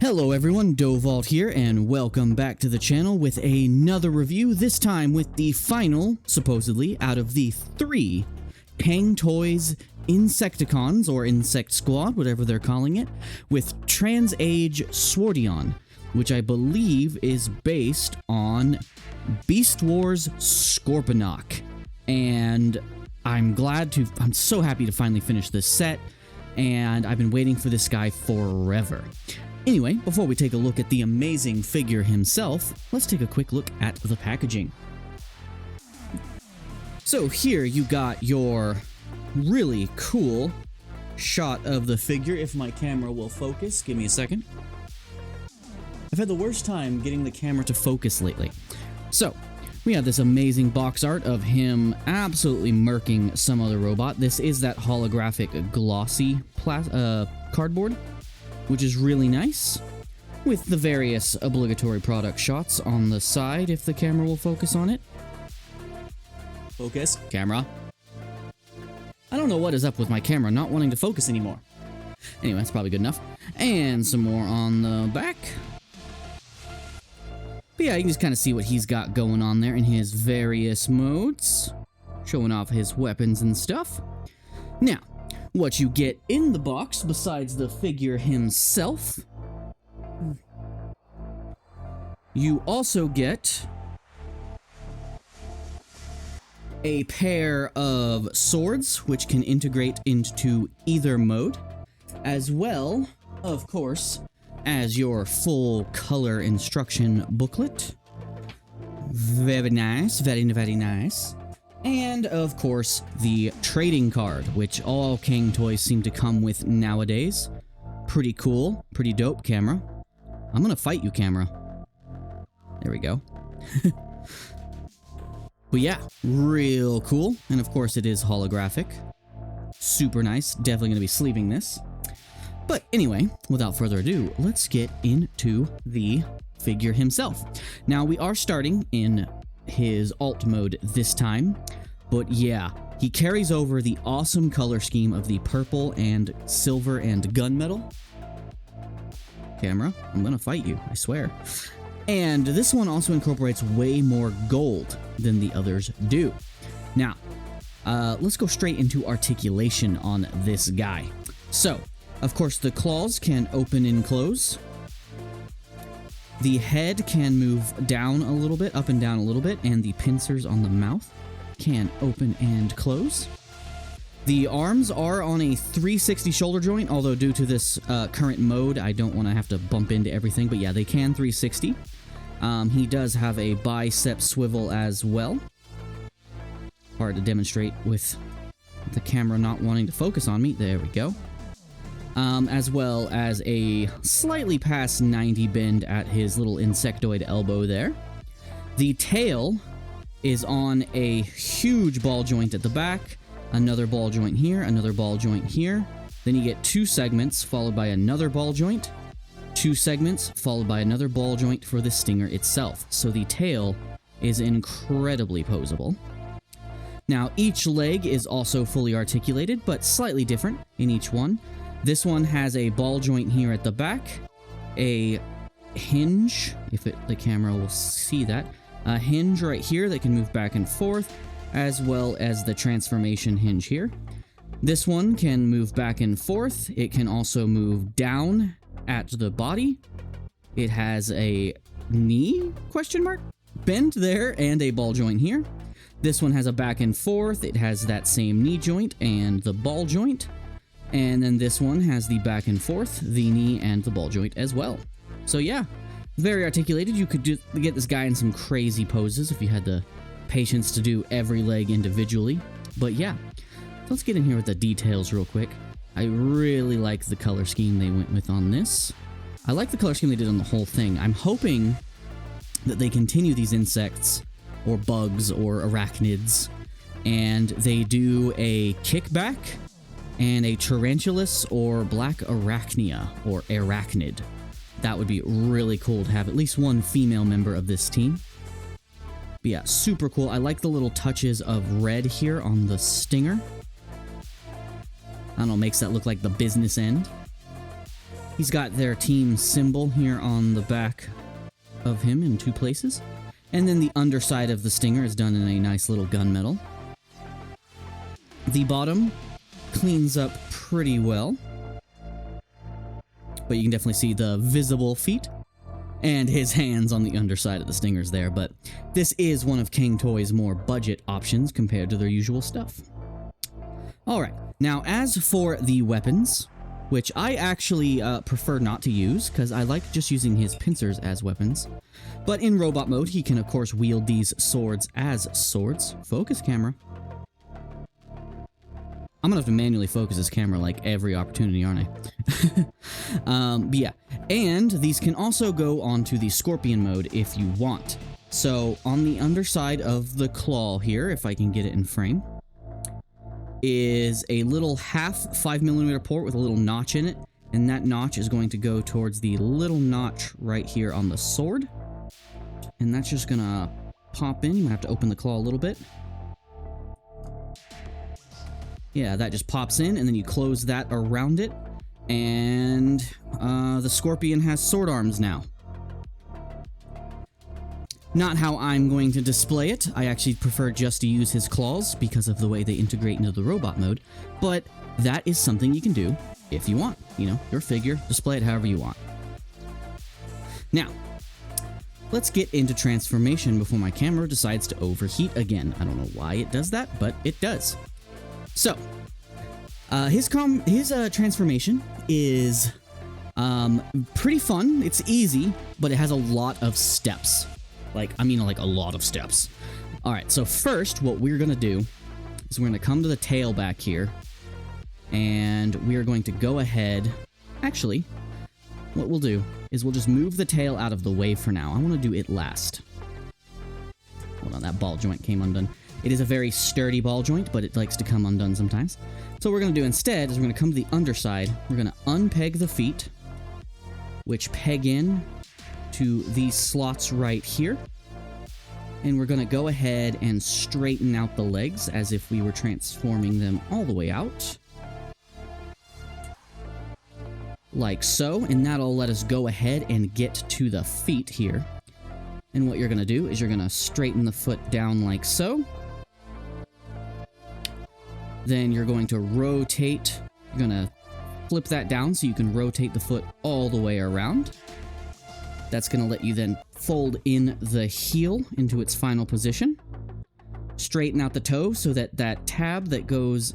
Hello everyone, Dovault here, and welcome back to the channel with another review, this time with the final, supposedly, out of the 3 Cang Toys Insecticons, or Insect Squad, whatever they're calling it, with Trans-Age Swordion, which I believe is based on Beast Wars Scorponok. And I'm so happy to finally finish this set, and I've been waiting for this guy forever. Anyway, before we take a look at the amazing figure himself, let's take a quick look at the packaging. So here you got your really cool shot of the figure. If my camera will focus, give me a second. I've had the worst time getting the camera to focus lately. So, we have this amazing box art of him absolutely murking some other robot. This is that holographic glossy cardboard, which is really nice, with the various obligatory product shots on the side if the camera will focus on it. Focus. Camera. I don't know what is up with my camera not wanting to focus anymore. Anyway, that's probably good enough. And some more on the back. But yeah, you can just kind of see what he's got going on there in his various modes, showing off his weapons and stuff. Now, what you get in the box, besides the figure himself, you also get a pair of swords, which can integrate into either mode, as well, of course, as your full color instruction booklet. Very nice, very, very nice. And, of course, the trading card, which all Cang toys seem to come with nowadays. Pretty cool, pretty dope, camera. I'm gonna fight you, camera. There we go. But yeah, real cool. And of course it is holographic. Super nice, definitely gonna be sleeving this. But anyway, without further ado, let's get into the figure himself. Now, we are starting in his alt mode this time, but yeah, he carries over the awesome color scheme of the purple and silver and gunmetal. Camera, I'm gonna fight you, I swear. And this one also incorporates way more gold than the others do. Now, let's go straight into articulation on this guy. So, of course, the claws can open and close. The head can move down a little bit, up and down a little bit, and the pincers on the mouth can open and close. The arms are on a 360 shoulder joint, although due to this current mode, I don't want to have to bump into everything, but yeah, they can 360. He does have a bicep swivel as well. Hard to demonstrate with the camera not wanting to focus on me. There we go. As well as a slightly past 90 bend at his little insectoid elbow there. The tail is on a huge ball joint at the back, another ball joint here, another ball joint here. Then you get 2 segments followed by another ball joint, 2 segments followed by another ball joint for the stinger itself. So the tail is incredibly posable. Now, each leg is also fully articulated, but slightly different in each one. This one has a ball joint here at the back, a hinge, if the camera will see that, a hinge right here that can move back and forth, as well as the transformation hinge here. This one can move back and forth. It can also move down at the body. It has a knee, question mark, bend there, and a ball joint here. This one has a back and forth. It has that same knee joint and the ball joint. And then this one has the back and forth, the knee, and the ball joint as well. So yeah, very articulated. You could get this guy in some crazy poses if you had the patience to do every leg individually. But yeah, let's get in here with the details real quick. I really like the color scheme they went with on this. I like the color scheme they did on the whole thing. I'm hoping that they continue these insects, or bugs, or arachnids, and they do a kickback, and a tarantulas or black arachnia, or arachnid. That would be really cool to have at least one female member of this team. But yeah, super cool. I like the little touches of red here on the stinger. I don't know, makes that look like the business end. He's got their team symbol here on the back of him in 2 places. And then the underside of the stinger is done in a nice little gunmetal. The bottom cleans up pretty well. But you can definitely see the visible feet and his hands on the underside of the stingers there. But this is one of Cang Toys' more budget options compared to their usual stuff. Alright, now as for the weapons, which I actually prefer not to use, because I like just using his pincers as weapons. But in robot mode, he can of course wield these swords as swords. Focus camera. I'm gonna have to manually focus this camera like every opportunity, aren't I? But yeah, and these can also go onto the Scorpion mode if you want. So on the underside of the claw here, if I can get it in frame, is a little half 5mm port with a little notch in it, and that notch is going to go towards the little notch right here on the sword, and that's just gonna pop in. You might have to open the claw a little bit. Yeah, that just pops in, and then you close that around it, and the Scorpion has sword arms now. Not how I'm going to display it. I actually prefer just to use his claws because of the way they integrate into the robot mode, but that is something you can do if you want. You know, your figure, display it however you want. Now, let's get into transformation before my camera decides to overheat again. I don't know why it does that, but it does. So, his transformation is pretty fun. It's easy, but it has a lot of steps. Like a lot of steps. Alright, so first, what we're going to do is we're going to come to the tail back here, and we are going to go ahead... Actually, what we'll do is we'll just move the tail out of the way for now. I want to do it last. Hold on, that ball joint came undone. It is a very sturdy ball joint, but it likes to come undone sometimes. So what we're going to do instead is we're going to come to the underside. We're going to unpeg the feet, which peg in to these slots right here. And we're going to go ahead and straighten out the legs as if we were transforming them all the way out. Like so, and that'll let us go ahead and get to the feet here. And what you're going to do is you're going to straighten the foot down like so. Then you're going to rotate, you're going to flip that down so you can rotate the foot all the way around. That's going to let you then fold in the heel into its final position. Straighten out the toe so that that tab that goes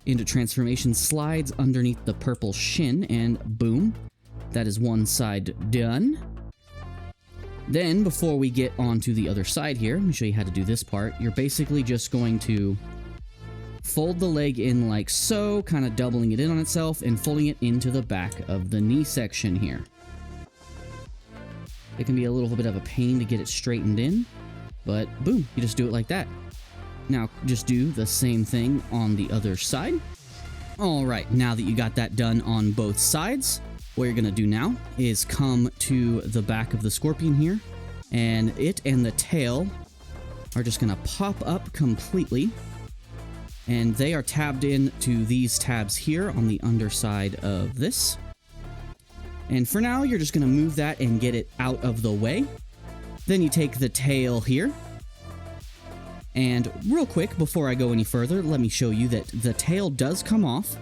into transformation slides underneath the purple shin, and boom, that is one side done. Then, before we get onto the other side here, let me show you how to do this part. You're basically just going to fold the leg in like so, kind of doubling it in on itself and folding it into the back of the knee section here. It can be a little bit of a pain to get it straightened in, but boom, you just do it like that. Now, just do the same thing on the other side. Alright, now that you got that done on both sides, what you're going to do now is come to the back of the Scorpion here, and it and the tail are just going to pop up completely, and they are tabbed in to these tabs here on the underside of this. And for now, you're just going to move that and get it out of the way. Then you take the tail here. And real quick, before I go any further, let me show you that the tail does come off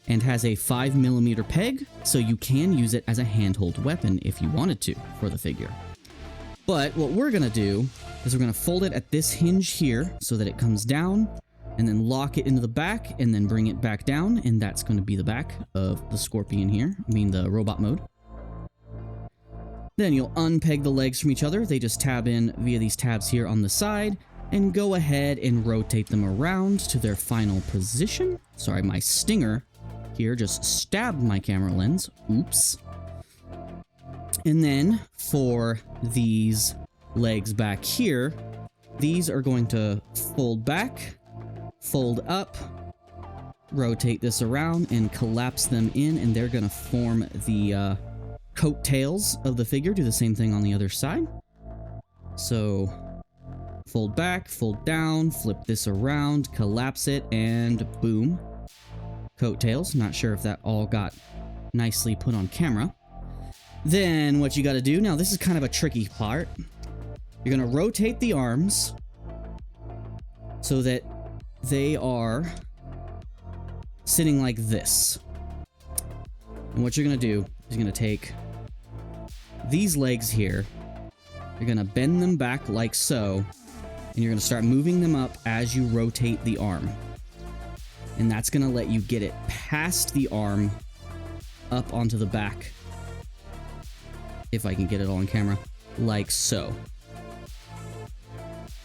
and has a 5mm peg, so you can use it as a handhold weapon if you wanted to for the figure. But what we're going to do is we're going to fold it at this hinge here so that it comes down, and then lock it into the back, and then bring it back down, and that's going to be the back of the Scorpion here, the robot mode. Then you'll unpeg the legs from each other. They just tab in via these tabs here on the side, and go ahead and rotate them around to their final position. Sorry, my stinger here just stabbed my camera lens. Oops. And then for these legs back here, these are going to fold back, fold up, rotate this around, and collapse them in, and they're going to form the coat tails of the figure. Do the same thing on the other side. So fold back, fold down, flip this around, collapse it, and boom. Coat tails. Not sure if that all got nicely put on camera. Then what you got to do, now this is kind of a tricky part. You're going to rotate the arms so that they are sitting like this. And what you're going to do is you're going to take these legs here, you're going to bend them back like so, and you're going to start moving them up as you rotate the arm. And that's going to let you get it past the arm up onto the back. If I can get it all on camera, like so.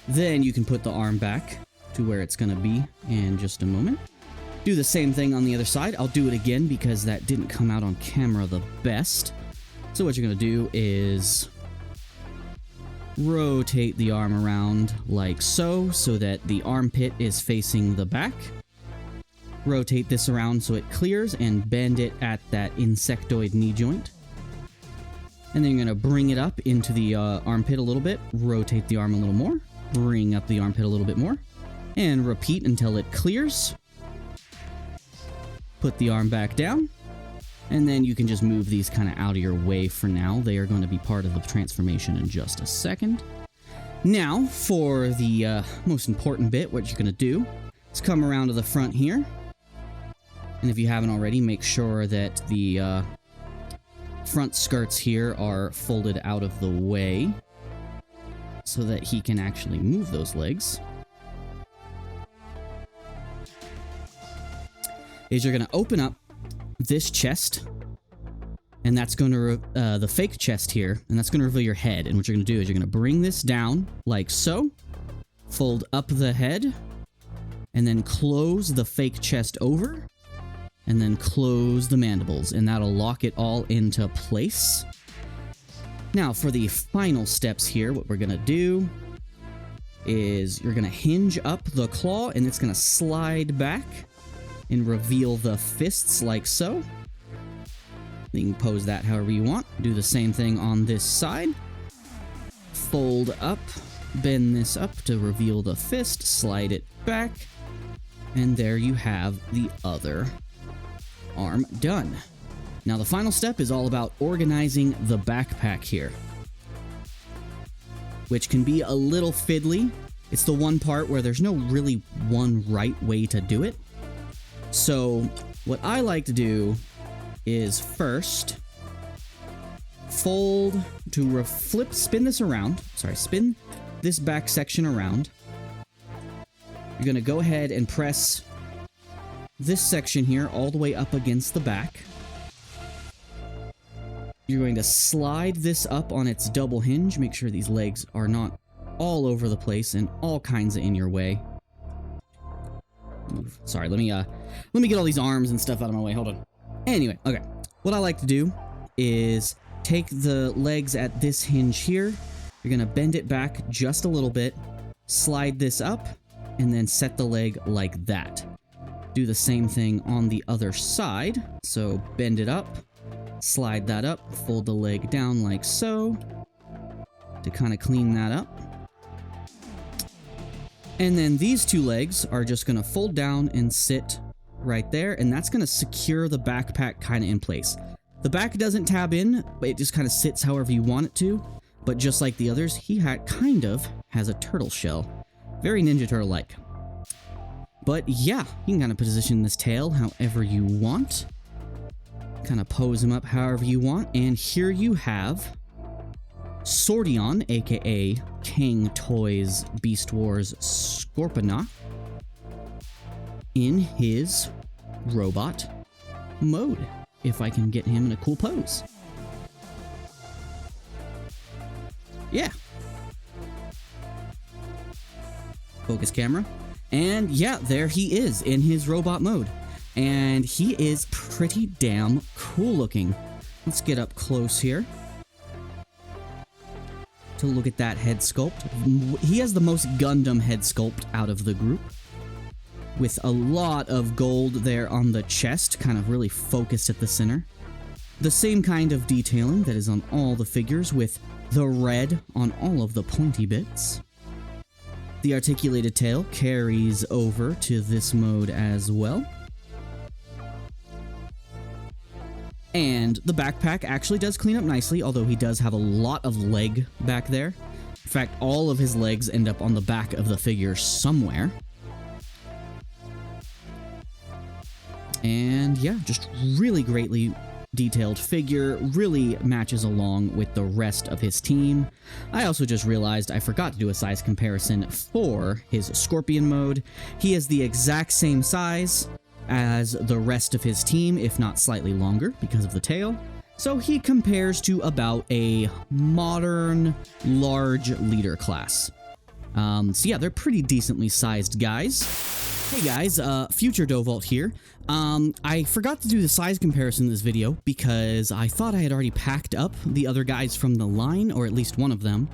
Then you can put the arm back to where it's going to be in just a moment. Do the same thing on the other side. I'll do it again because that didn't come out on camera the best. So what you're going to do is rotate the arm around like so that the armpit is facing the back. Rotate this around so it clears and bend it at that insectoid knee joint. And then you're going to bring it up into the armpit a little bit, rotate the arm a little more, bring up the armpit a little bit more, and repeat until it clears. Put the arm back down, and then you can just move these kind of out of your way for now. They are going to be part of the transformation in just a second. Now, for the most important bit, what you're going to do is come around to the front here. And if you haven't already, make sure that the front skirts here are folded out of the way so that he can actually move those legs. Is you're going to open up this chest, and that's going to the fake chest here, and that's going to reveal your head. And what you're going to do is you're going to bring this down like so, fold up the head, and then close the fake chest over, and then close the mandibles, and that'll lock it all into place. Now, for the final steps here, what we're going to do is you're going to hinge up the claw, and it's going to slide back and reveal the fists like so. You can pose that however you want. Do the same thing on this side. Fold up, bend this up to reveal the fist, slide it back, and there you have the other arm done. Now the final step is all about organizing the backpack here, which can be a little fiddly. It's the one part where there's no really one right way to do it. So what I like to do is first fold to spin this around. Sorry, spin this back section around. You're going to go ahead and press this section here all the way up against the back. You're going to slide this up on its double hinge. Make sure these legs are not all over the place and all kinds of in your way. Sorry, let me get all these arms and stuff out of my way. Hold on. Anyway, okay. What I like to do is take the legs at this hinge here. You're going to bend it back just a little bit, slide this up, and then set the leg like that. Do the same thing on the other side. So bend it up, slide that up, fold the leg down like so to kind of clean that up. And then these two legs are just going to fold down and sit right there, and that's going to secure the backpack kind of in place. The back doesn't tab in, but it just kind of sits however you want it to. But just like the others, he kind of has a turtle shell. Very Ninja Turtle-like. But yeah, you can kind of position this tail however you want. Kind of pose him up however you want. And here you have Swordion, aka Cang Toys Beast Wars Scorponok, in his robot mode, if I can get him in a cool pose. Yeah. Focus camera. And yeah, there he is in his robot mode. And he is pretty damn cool looking. Let's get up close here to look at that head sculpt. He has the most Gundam head sculpt out of the group, with a lot of gold there on the chest, kind of really focused at the center. The same kind of detailing that is on all the figures, with the red on all of the pointy bits. The articulated tail carries over to this mode as well. And the backpack actually does clean up nicely, although he does have a lot of leg back there. In fact, all of his legs end up on the back of the figure somewhere. And yeah, just really greatly detailed figure, really matches along with the rest of his team. I also just realized I forgot to do a size comparison for his Scorpion mode. He is the exact same size as the rest of his team, if not slightly longer because of the tail. So he compares to about a modern large leader class. So yeah, they're pretty decently sized guys. Hey guys, Future Dovault here. I forgot to do the size comparison in this video because I thought I had already packed up the other guys from the line, or at least one of them,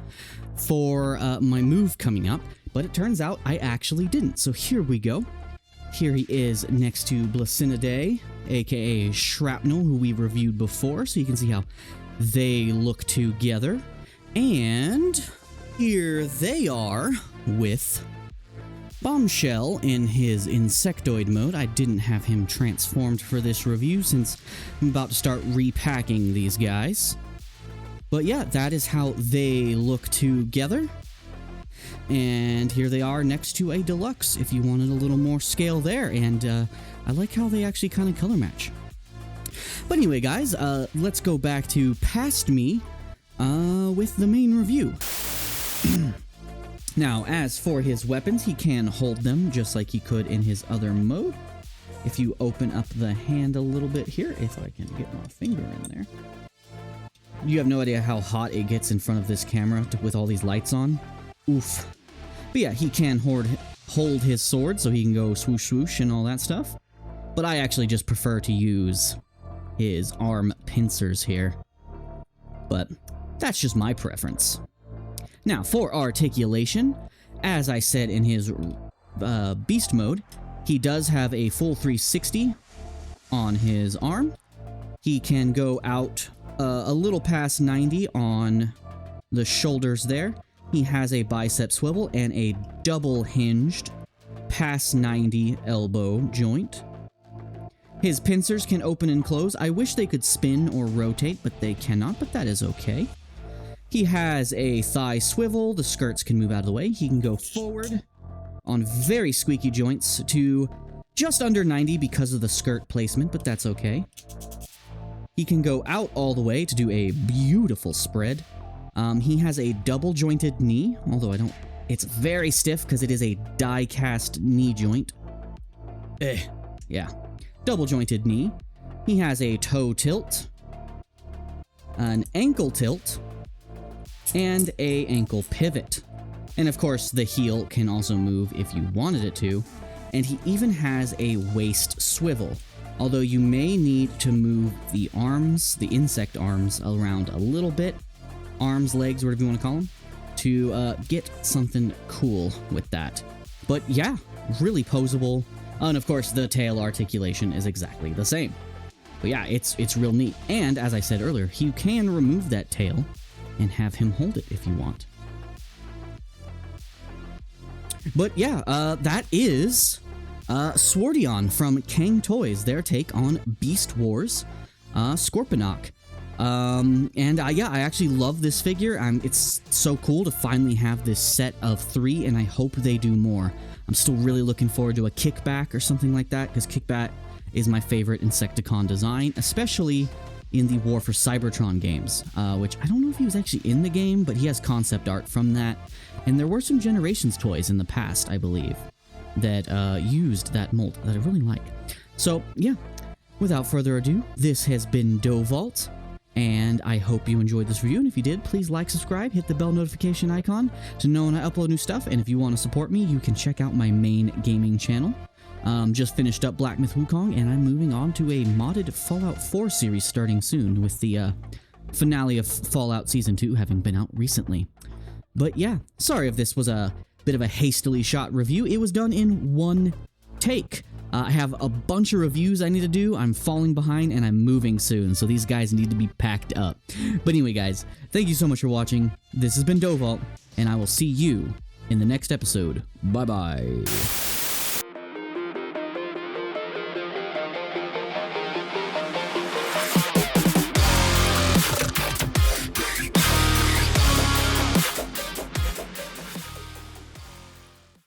for my move coming up, but it turns out I actually didn't. So here we go. Here he is next to Blacinidae, aka Shrapnel, who we reviewed before, so you can see how they look together. And here they are with Bombshell in his insectoid mode. I didn't have him transformed for this review since I'm about to start repacking these guys. But yeah, that is how they look together. And here they are next to a deluxe if you wanted a little more scale there. And I like how they actually kind of color match. But anyway, guys, let's go back to past me with the main review. Now, as for his weapons, he can hold them just like he could in his other mode. If you open up the hand a little bit here, if I can get my finger in there. You have no idea how hot it gets in front of this camera with all these lights on. Oof. But yeah, he can hold his sword so he can go swoosh swoosh and all that stuff. But I actually just prefer to use his arm pincers here. But that's just my preference. Now, for articulation, as I said in his beast mode, he does have a full 360 on his arm. He can go out a little past 90 on the shoulders there. He has a bicep swivel and a double hinged past 90 elbow joint. His pincers can open and close. I wish they could spin or rotate, but they cannot, but that is okay. He has a thigh swivel. The skirts can move out of the way. He can go forward on very squeaky joints to just under 90 because of the skirt placement, but that's okay. He can go out all the way to do a beautiful spread. He has a double jointed knee, although it's very stiff because it is a die cast knee joint. Yeah. Double jointed knee. He has a toe tilt, an ankle tilt, and a ankle pivot. And of course, the heel can also move if you wanted it to. And he even has a waist swivel, although you may need to move the arms, the insect arms, around a little bit. Arms, legs, whatever you want to call them, to get something cool with that. But yeah, really posable. And of course, the tail articulation is exactly the same. But yeah, it's real neat. And as I said earlier, you can remove that tail and have him hold it if you want. But yeah, that is Swordion from Cang Toys, their take on Beast Wars Scorponok. Yeah, I actually love this figure. It's so cool to finally have this set of 3, and I hope they do more. I'm still really looking forward to a Kickback or something like that, because Kickback is my favorite Insecticon design, especially in the War for Cybertron games, which I don't know if he was actually in the game, but he has concept art from that. And there were some Generations toys in the past, I believe, that used that mold that I really like. So, yeah, without further ado, this has been Dovault. And I hope you enjoyed this review, and if you did, please like, subscribe, hit the bell notification icon to know when I upload new stuff, and if you want to support me, you can check out my main gaming channel. Just finished up Black Myth Wukong, and I'm moving on to a modded Fallout 4 series starting soon, with the finale of Fallout Season 2 having been out recently. But yeah, sorry if this was a bit of a hastily shot review. It was done in one take. I have a bunch of reviews I need to do. I'm falling behind and I'm moving soon, so these guys need to be packed up. But anyway, guys, thank you so much for watching. This has been Dovault, and I will see you in the next episode. Bye-bye.